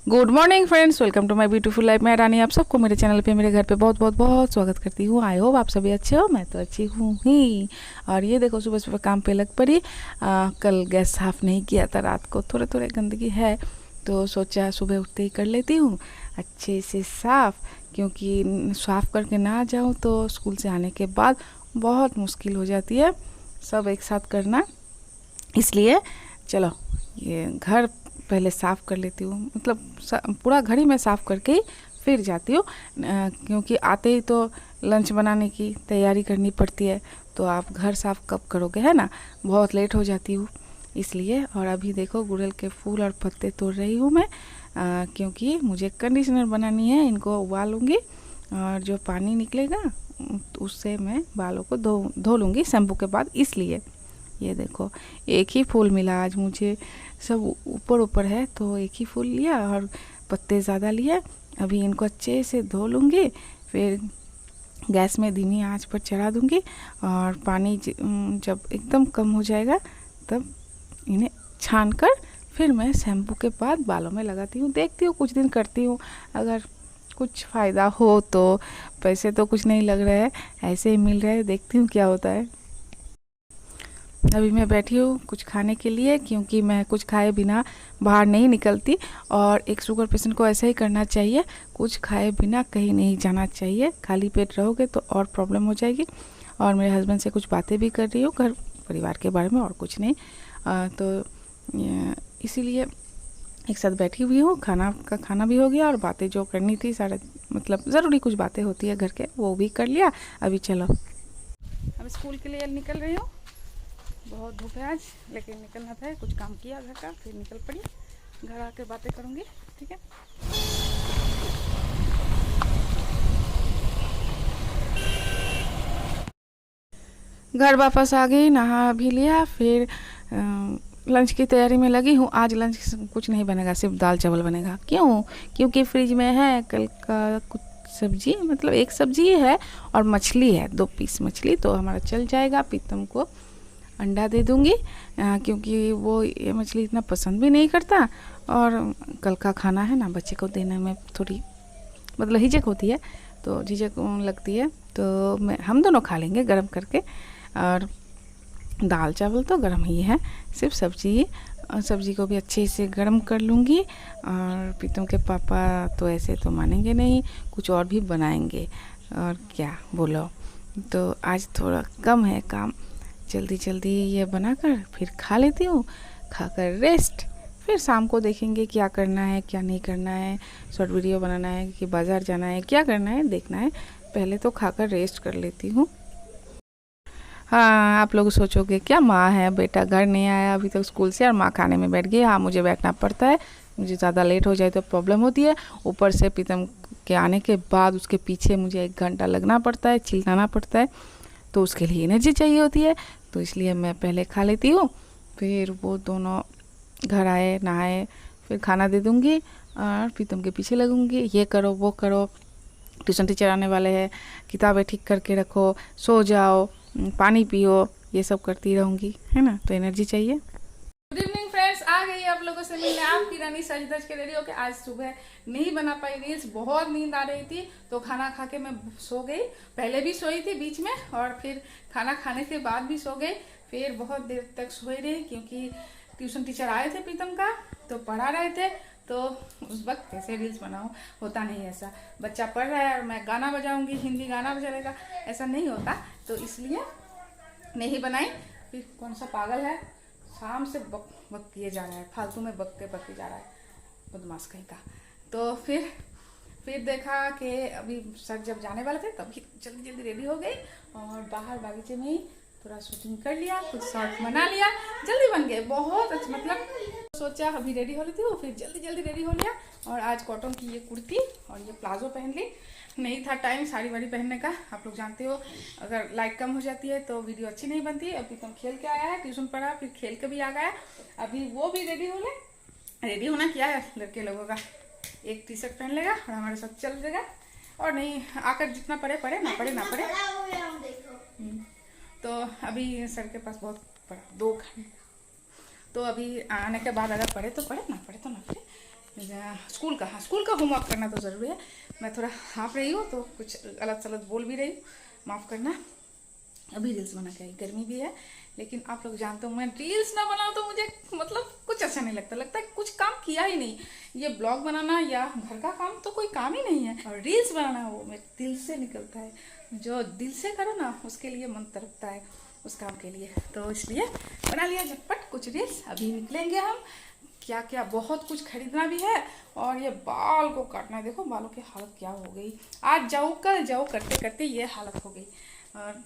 Good morning friends, welcome to my beautiful life. मैं रानी आप सबको मेरे चैनल पे मेरे घर पे बहुत बहुत बहुत स्वागत करती हूँ। आई होप आप सभी अच्छे हो, मैं तो अच्छी हूँ ही। और ये देखो सुबह सुबह काम पे लग पड़ी। कल गैस साफ़ नहीं किया था, रात को थोड़े थोड़े गंदगी है तो सोचा सुबह उठते ही कर लेती हूँ अच्छे से साफ़, क्योंकि साफ़ करके ना जाऊँ तो स्कूल से आने के बाद बहुत मुश्किल हो जाती है सब एक साथ करना। इसलिए चलो ये घर पहले साफ़ कर लेती हूँ, मतलब पूरा घर ही मैं साफ़ करके ही फिर जाती हूँ, क्योंकि आते ही तो लंच बनाने की तैयारी करनी पड़ती है। तो आप घर साफ़ कब करोगे, है ना, बहुत लेट हो जाती हूँ इसलिए। और अभी देखो गुड़हल के फूल और पत्ते तोड़ रही हूँ मैं, क्योंकि मुझे कंडीशनर बनानी है। इनको उबालूँगी और जो पानी निकलेगा उससे मैं बालों को धो लूँगी शैम्पू के बाद। इसलिए ये देखो एक ही फूल मिला आज मुझे, सब ऊपर ऊपर है तो एक ही फूल लिया और पत्ते ज़्यादा लिए। अभी इनको अच्छे से धो लूँगी, फिर गैस में धीमी आंच पर चढ़ा दूँगी और पानी जब एकदम कम हो जाएगा तब इन्हें छान कर फिर मैं शैम्पू के बाद बालों में लगाती हूँ। देखती हूँ कुछ दिन करती हूँ, अगर कुछ फ़ायदा हो तो। पैसे तो कुछ नहीं लग रहे हैं, ऐसे ही मिल रहे हैं, देखती हूँ क्या होता है। अभी मैं बैठी हूँ कुछ खाने के लिए, क्योंकि मैं कुछ खाए बिना बाहर नहीं निकलती। और एक शुगर पेशेंट को ऐसा ही करना चाहिए, कुछ खाए बिना कहीं नहीं जाना चाहिए। खाली पेट रहोगे तो और प्रॉब्लम हो जाएगी। और मेरे हस्बैंड से कुछ बातें भी कर रही हूँ घर परिवार के बारे में, और कुछ नहीं। तो इसीलिए एक साथ बैठी हुई हूँ, खाना भी हो गया और बातें जो करनी थी सारा, मतलब ज़रूरी कुछ बातें होती है घर के, वो भी कर लिया। अभी चलो अब स्कूल के लिए निकल रही हूँ। बहुत धूप है आज, लेकिन निकलना था, कुछ काम किया घर का, फिर निकल पड़ी। घर आके बातें करूँगी, ठीक है। घर वापस आ गई, नहा भी लिया, फिर लंच की तैयारी में लगी हूँ। आज लंच कुछ नहीं बनेगा, सिर्फ दाल चावल बनेगा। क्यों? क्योंकि फ्रिज में है कल का कुछ सब्जी, मतलब एक सब्जी है और मछली है, 2 पीस मछली, तो हमारा चल जाएगा। प्रीतम को अंडा दे दूँगी, क्योंकि वो ये मछली इतना पसंद भी नहीं करता। और कल का खाना है ना, बच्चे को देने में थोड़ी मतलब झिझक होती है, तो झिझक लगती है, तो हम दोनों खा लेंगे गरम करके। और दाल चावल तो गरम ही है, सिर्फ सब्जी, और सब्जी को भी अच्छे से गरम कर लूँगी। और प्रीतम के पापा तो ऐसे तो मानेंगे नहीं, कुछ और भी बनाएंगे, और क्या बोलो। तो आज थोड़ा कम है काम, जल्दी जल्दी ये बनाकर फिर खा लेती हूँ, खाकर रेस्ट। फिर शाम को देखेंगे क्या करना है क्या नहीं करना है, शॉर्ट वीडियो बनाना है कि बाज़ार जाना है, क्या करना है देखना है। पहले तो खाकर रेस्ट कर लेती हूँ। हाँ, आप लोग सोचोगे क्या माँ है, बेटा घर नहीं आया अभी तक स्कूल से और माँ खाने में बैठ गई। हाँ, मुझे बैठना पड़ता है, मुझे ज़्यादा लेट हो जाए तो प्रॉब्लम होती है। ऊपर से प्रीतम के आने के बाद उसके पीछे मुझे 1 घंटा लगना पड़ता है, चिल्लाना पड़ता है, तो उसके लिए एनर्जी चाहिए होती है। तो इसलिए मैं पहले खा लेती हूँ, फिर वो दोनों घर आए नहाए, फिर खाना दे दूँगी और प्रीतम के पीछे लगूँगी, ये करो वो करो, ट्यूशन टीचर आने वाले हैं, किताबें ठीक करके रखो, सो जाओ, पानी पियो, ये सब करती रहूँगी, है ना, तो एनर्जी चाहिए। गुड इवनिंग फ्रेंड्स, आ गई आप लोगों से मिलने आपकी रानी सज धज के रेडी होके। आज सुबह नहीं बना पाई रील्स, बहुत नींद आ रही थी, तो खाना खा के मैं सो गई। पहले भी सोई थी बीच में, और फिर खाना खाने के बाद भी सो गई। फिर बहुत देर तक सोई रही, क्योंकि ट्यूशन टीचर आए थे प्रीतम का, तो पढ़ा रहे थे, तो उस वक्त कैसे रील्स बनाऊँ, होता नहीं ऐसा। बच्चा पढ़ रहा है और मैं गाना बजाऊंगी, हिंदी गाना चलेगा, ऐसा नहीं होता, तो इसलिए नहीं बनाई। फिर कौन सा पागल है शाम से बक बक किए जा रहा है, फालतू में बकते जा रहा है, बदमाश कहीं का। तो फिर देखा कि अभी सर जब जाने वाले थे तभी जल्दी जल्दी रेडी हो गई, और बाहर बागीचे में ही थोड़ा शूटिंग कर लिया, कुछ शॉर्ट बना लिया, जल्दी बन गए बहुत अच्छा। मतलब सोचा अभी रेडी हो लेती हूँ, फिर जल्दी जल्दी रेडी हो लिया। और आज कॉटन की ये कुर्ती और ये प्लाजो पहन ली, नहीं था टाइम साड़ी वाड़ी पहनने का। आप लोग जानते हो अगर लाइट कम हो जाती है तो वीडियो अच्छी नहीं बनती। अभी तुम खेल के आया है, ट्यूशन पढ़ा, फिर खेल के भी आ गया, अभी वो भी रेडी हो ले। रेडी होना क्या है लड़के लोगों का, एक टी शर्ट पहन लेगा और हमारे साथ चल जाएगा, और नहीं आकर जितना पड़े पड़े, ना पड़े ना पड़े। तो अभी सर के पास बहुत पड़ा 2 घंटे, तो अभी आने के बाद अगर पढ़े तो पढ़े, ना पढ़े तो ना पढ़े, स्कूल का, हाँ स्कूल का होमवर्क करना तो ज़रूरी है। मैं थोड़ा हाँफ रही हूँ तो कुछ गलत सलत बोल भी रही हूँ, माफ़ करना। अभी रील्स बना के आई, गर्मी भी है, लेकिन आप लोग जानते हो मैं रील्स ना बनाऊँ तो मुझे मतलब कुछ अच्छा नहीं लगता, लगता है कुछ काम किया ही नहीं। ये ब्लॉग बनाना या घर का काम तो कोई काम ही नहीं है, और रील्स बनाना वो मेरे दिल से निकलता है। जो दिल से करो ना उसके लिए मन तरसता है उस काम के लिए, तो इसलिए बना लिया झटपट कुछ रील्स। अभी निकलेंगे हम, क्या क्या बहुत कुछ खरीदना भी है, और ये बाल को काटना है। देखो बालों की हालत क्या हो गई, आज जाओ कल जाओ करते करते ये हालत हो गई। और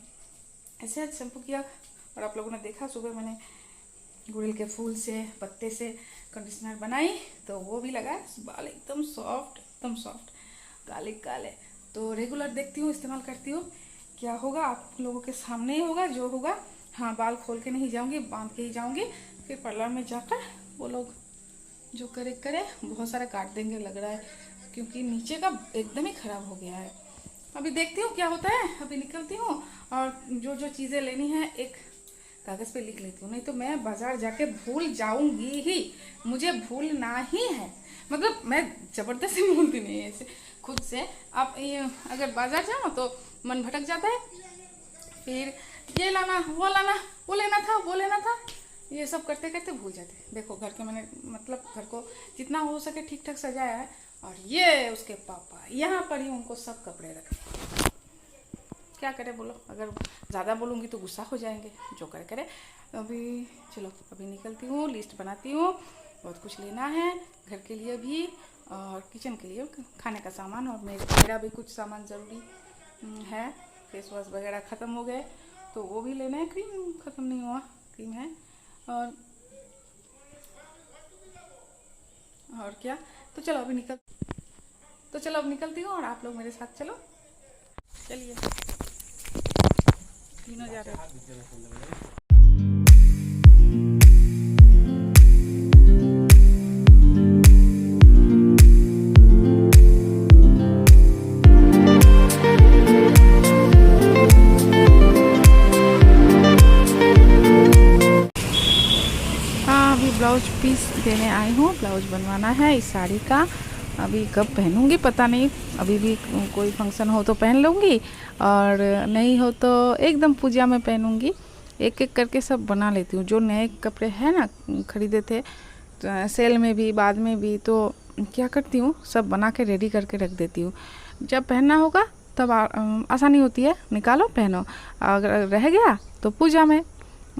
ऐसे आज शैम्पू किया, और आप लोगों ने देखा सुबह मैंने गुड़हल के फूल से पत्ते से कंडीशनर बनाई, तो वो भी लगा, बाल एकदम सॉफ्ट काले काले। तो रेगुलर देखती हूँ, इस्तेमाल करती हूँ, क्या होगा आप लोगों के सामने ही होगा जो होगा। हाँ बाल खोल के नहीं जाऊँगी, बांध के ही जाऊँगी, फिर पार्लर में जाकर वो लोग जो करे बहुत सारा काट देंगे लग रहा है, क्योंकि नीचे का एकदम ही ख़राब हो गया है। अभी देखती हूँ क्या होता है, अभी निकलती हूँ, और जो जो चीज़ें लेनी है एक कागज़ पे लिख लेती हूँ, नहीं तो मैं बाज़ार जाके भूल जाऊँगी ही, मुझे भूलना ही है। मतलब मैं ज़बरदस्ती भूलती नहीं है ऐसे खुद से। आप ये अगर बाज़ार जाओ तो मन भटक जाता है, फिर ये लाना वो लाना, वो लेना था, ये सब करते करते भूल जाते। देखो घर के मैंने मतलब घर को जितना हो सके ठीक ठाक सजाया है, और ये उसके पापा यहाँ पर ही उनको सब कपड़े रखे। क्या करे बोलो, अगर ज़्यादा बोलूँगी तो गुस्सा हो जाएंगे, जो करे। अभी चलो अभी निकलती हूँ, लिस्ट बनाती हूँ, बहुत कुछ लेना है घर के लिए भी और किचन के लिए, खाने का सामान, और मेरा भी कुछ सामान ज़रूरी है। फेस वॉश वगैरह ख़त्म हो गए तो वो भी लेना है, क्रीम ख़त्म नहीं हुआ, क्रीम है, और क्या। तो चलो अब निकलती हूँ, और आप लोग मेरे साथ चलो, चलिए तीनों जा रहे हैं। ब्लाउज पीस देने आई हूँ, ब्लाउज बनवाना है इस साड़ी का। अभी कब पहनूंगी पता नहीं, अभी भी कोई फंक्शन हो तो पहन लूँगी, और नहीं हो तो एकदम पूजा में पहनूंगी। एक एक करके सब बना लेती हूँ, जो नए कपड़े हैं ना खरीदे थे तो सेल में भी बाद में भी, तो क्या करती हूँ सब बना के रेडी करके रख देती हूँ। जब पहनना होगा तब आसानी होती है, निकालो पहनो। अगर रह गया तो पूजा में,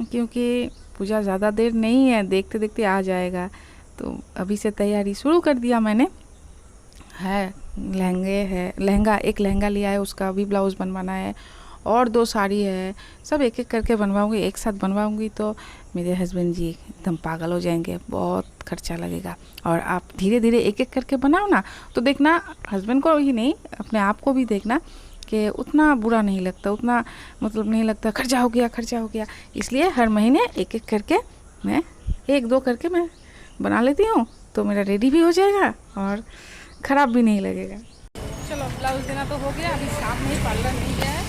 क्योंकि पूजा ज़्यादा देर नहीं है, देखते देखते आ जाएगा, तो अभी से तैयारी शुरू कर दिया मैंने। है लहंगा, एक लहंगा लिया है, उसका भी ब्लाउज़ बनवाना है, और 2 साड़ी है, सब एक एक करके बनवाऊंगी, एक साथ बनवाऊंगी तो मेरे हस्बैंड जी एकदम पागल हो जाएंगे, बहुत खर्चा लगेगा। और आप धीरे धीरे एक एक करके बनाओ ना, तो देखना हस्बैंड को ही नहीं अपने आप को भी देखना कि उतना बुरा नहीं लगता, उतना मतलब नहीं लगता खर्चा हो गया। इसलिए हर महीने एक एक करके मैं 1-2 करके मैं बना लेती हूँ, तो मेरा रेडी भी हो जाएगा और ख़राब भी नहीं लगेगा। चलो ब्लाउज देना तो हो गया, अभी सामने ही पार्लर नहीं गया है,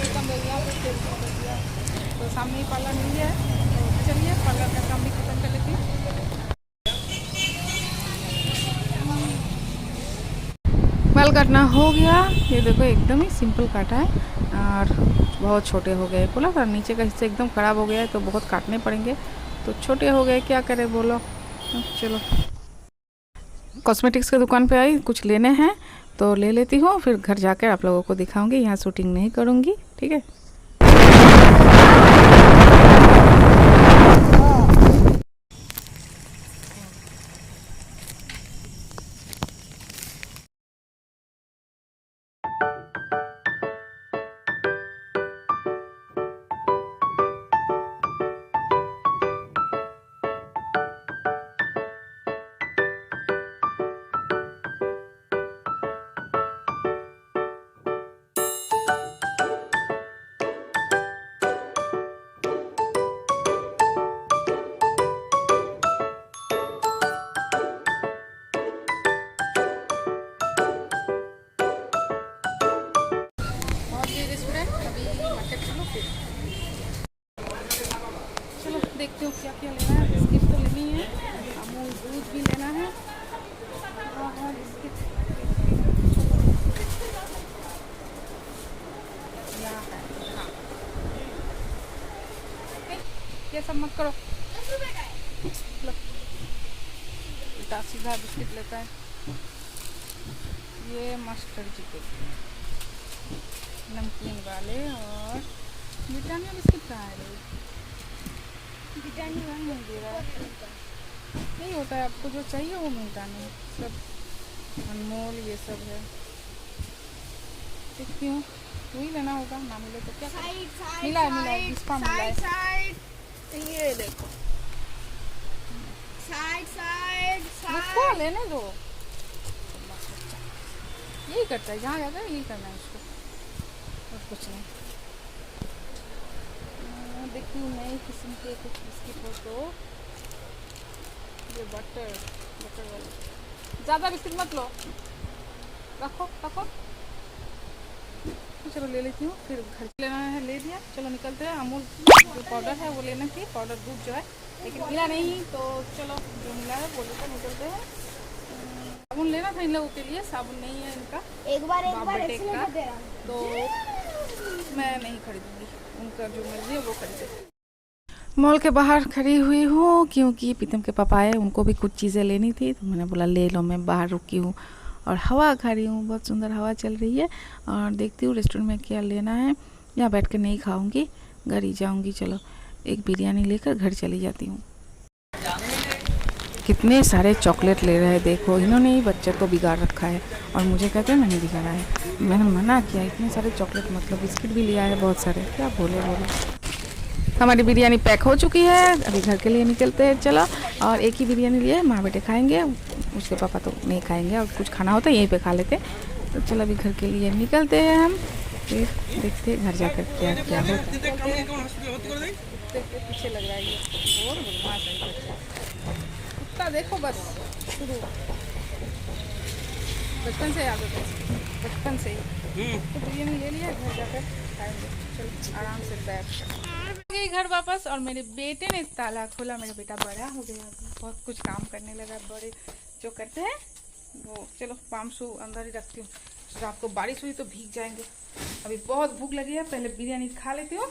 तो सामने ही पार्लर नहीं गया है, तो चलिए पार्लर का काम भी खत्म कर लेती हूँ। बाल काटना हो गया, ये देखो एकदम ही सिंपल काटा है, और बहुत छोटे हो गए। बोला था नीचे का हिस्सा एकदम ख़राब हो गया है तो बहुत काटने पड़ेंगे, तो छोटे हो गए, क्या करें बोलो। चलो कॉस्मेटिक्स की दुकान पे आई, कुछ लेने हैं तो ले लेती हूँ, फिर घर जाकर आप लोगों को दिखाऊंगी। यहाँ शूटिंग नहीं करूँगी, ठीक है। चलो देखते हो क्या क्या लेना है, बिस्किट तो लेनी है, अमूल दूध भी लेना है, मत करो। लो बेटा सीधा बिस्किट लेता है। ये मास्टर जी के नमकीन वाले। और ब्रिटानिया बिस्किट कहाँ है? ब्रिटानिया नहीं दे रहा है। नहीं होता है, आपको जो चाहिए वो मिलता नहीं। सब अनमोल ये सब है। देखती हूँ वही लेना होगा, ना मिले तो क्या करें। मिला है जिसका मिला है। ये देखो मुझको लेने दो। यही करता है, जहाँ जाता है यही करना है उसको, और कुछ नहीं। देखती हूँ नई किस्म के कुछ बिस्किट हो तो। ये बटर वाले ज़्यादा बिस्किट मत लो, रखो। चलो ले लेती हूँ, फिर घर लेना है। ले लिया, चलो निकलते हैं। अमूल जो पाउडर है वो लेना थी, पाउडर दूध जो है, लेकिन मिला नहीं। तो चलो जो मिला है वो लेकर निकलते हैं। साबुन लेना था इन लोगों के लिए, साबुन नहीं है इनका। एक बार का तो मैं नहीं खरीदूंगी, उनका जो मर्जी है वो खरीदे। मॉल के बाहर खड़ी हुई हूँ क्योंकि प्रीतम के पापा आए, उनको भी कुछ चीज़ें लेनी थी, तो मैंने बोला ले लो। मैं बाहर रुकी हूँ और हवा खा रही हूँ, बहुत सुंदर हवा चल रही है। और देखती हूँ रेस्टोरेंट में क्या लेना है। यहाँ बैठ कर नहीं खाऊंगी, घर ही जाऊंगी। चलो एक बिरयानी लेकर घर चली जाती हूँ। कितने सारे चॉकलेट ले रहे हैं, देखो इन्होंने ही बच्चे को बिगाड़ रखा है। और मुझे कहते हैं मैंने बिगाड़ा है, मैंने मना किया। इतने सारे चॉकलेट मतलब बिस्किट भी लिया है बहुत सारे, क्या बोले। हमारी बिरयानी पैक हो चुकी है, अभी घर के लिए निकलते हैं। चलो, और एक ही बिरयानी लिए, माँ बेटे खाएंगे, उसके पापा तो नहीं खाएंगे, और कुछ खाना होता है यहीं पे खा लेते। तो चलो अभी घर के लिए निकलते हैं हम, फिर देखते हैं घर जाकर क्या क्या होता है। पीछे लग रहा है ये और बदमाश है कुत्ता, देखो बस शुरू बचपन से याद होता है, बचपन से ही। तो बिरयानी ले लिया, घर जाकर खाएंगे। चलो आराम से बैठ गई घर वापस। और मेरे बेटे ने ताला खोला। मेरा बेटा बड़ा हो गया, बहुत कुछ काम करने लगा। बड़े जो करते हैं वो। चलो पाम शू अंदर ही रखती हूँ, रात को बारिश हुई तो भीग जाएंगे। अभी बहुत भूख लगी है, पहले बिरयानी खा लेती हूँ।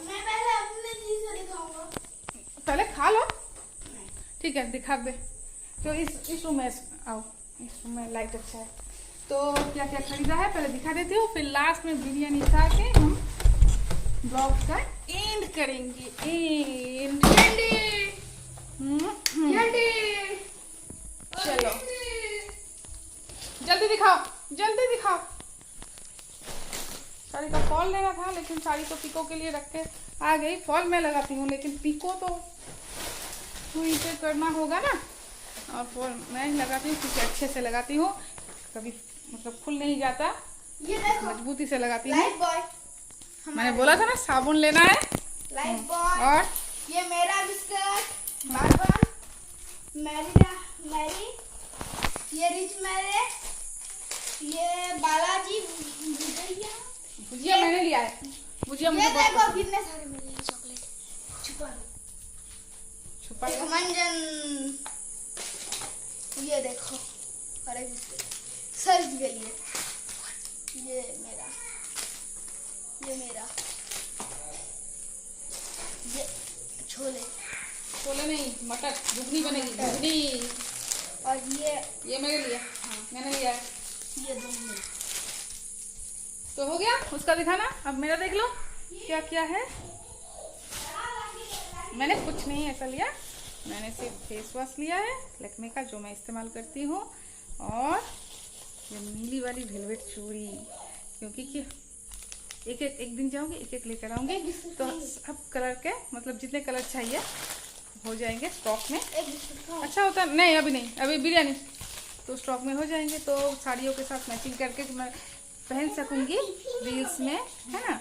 पहले खा लो, ठीक है दिखा दे। तो इस रूम में आओ, इस रूम में लाइट अच्छा है। तो क्या क्या खरीदा है पहले दिखा देती हूँ, फिर लास्ट में बिरयानी खा के हम ब्लॉग का एंड करेंगे। एंड चलो जल्दी दिखाओ। साड़ी का फॉल लेना था, लेकिन साड़ी तो पिको के लिए रख के आ गई। फॉल मैं लगाती हूँ, लेकिन पिको तो सुई से करना होगा ना, और फॉल मैं ही लगाती हूँ क्योंकि अच्छे से लगाती हूँ, कभी मतलब खुल नहीं जाता, ये मजबूती से लगाती हूँ। मैंने बोला था ना साबुन लेना है। और ये मेरा बिस्किट बार मैरी, ये रिच मेरे, ये बालाजी भुजिया मैंने लिया है। भुजिया मुझे देखो कितने सारे मिले हैं चॉकलेट। छुपा मंजन, ये देखो अरे सर्च के लिए। ये मेरा, ये छोले नहीं, मटर घुगनी बनेगी, घुगनी। और ये मेरे लिए, मैंने लिया है। ये दोनों तो हो गया उसका दिखाना। अब मेरा देख लो क्या क्या है। मैंने कुछ नहीं ऐसा लिया, मैंने सिर्फ फेस वॉश लिया है लैक्मे का, जो मैं इस्तेमाल करती हूँ। और ये नीली वाली वेलवेट चूड़ी, क्योंकि एक दिन जाऊंगी, एक लेकर आऊंगी, तो सब कलर के मतलब जितने कलर चाहिए हो जाएंगे स्टॉक में। अच्छा होता नहीं, अभी नहीं, अभी बिरयानी तो स्टॉक में हो जाएंगे, तो साड़ियों के साथ मैचिंग करके मैं पहन सकूंगी रील्स में, है ना।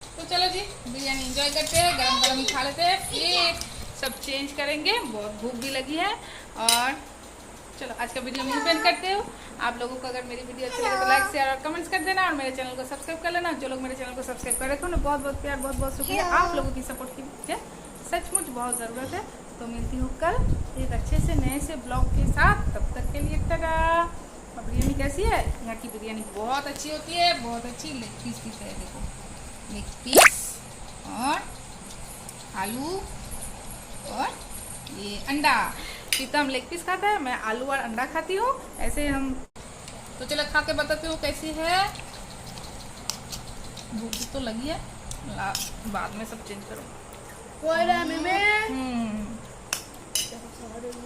तो चलो जी बिरयानी एंजॉय करते हैं, गरम गरम ही खा लेते हैं, फिर सब चेंज करेंगे। बहुत भूख भी लगी है। और चलो आज का वीडियो मैं पेंट करते हो। आप लोगों को अगर मेरी वीडियो अच्छी लगे तो लाइक शेयर और कमेंट्स कर देना और मेरे चैनल को सब्सक्राइब कर लेना। जो लोग मेरे चैनल को सब्सक्राइब कर रखे हो ना, बहुत बहुत प्यार, बहुत बहुत शुक्रिया। आप लोगों की सपोर्ट की मुझे सचमुच बहुत ज़रूरत है। तो मिलती हूँ कल एक अच्छे से नए से ब्लॉग के साथ। तब तक के लिए टाटा। और बिरयानी कैसी है? यहाँ की बिरयानी बहुत अच्छी होती है, बहुत अच्छी। लेग पीस है, देखो लेग पीस और आलू और ये अंडा। प्रीतम लेग पीस खाता है, मैं आलू और अंडा खाती हूँ। ऐसे हम तो चलो खा के बताती हूँ कैसी है। भूख तो लगी है, बाद में सब चेंज करो।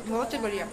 बहुत ही बढ़िया।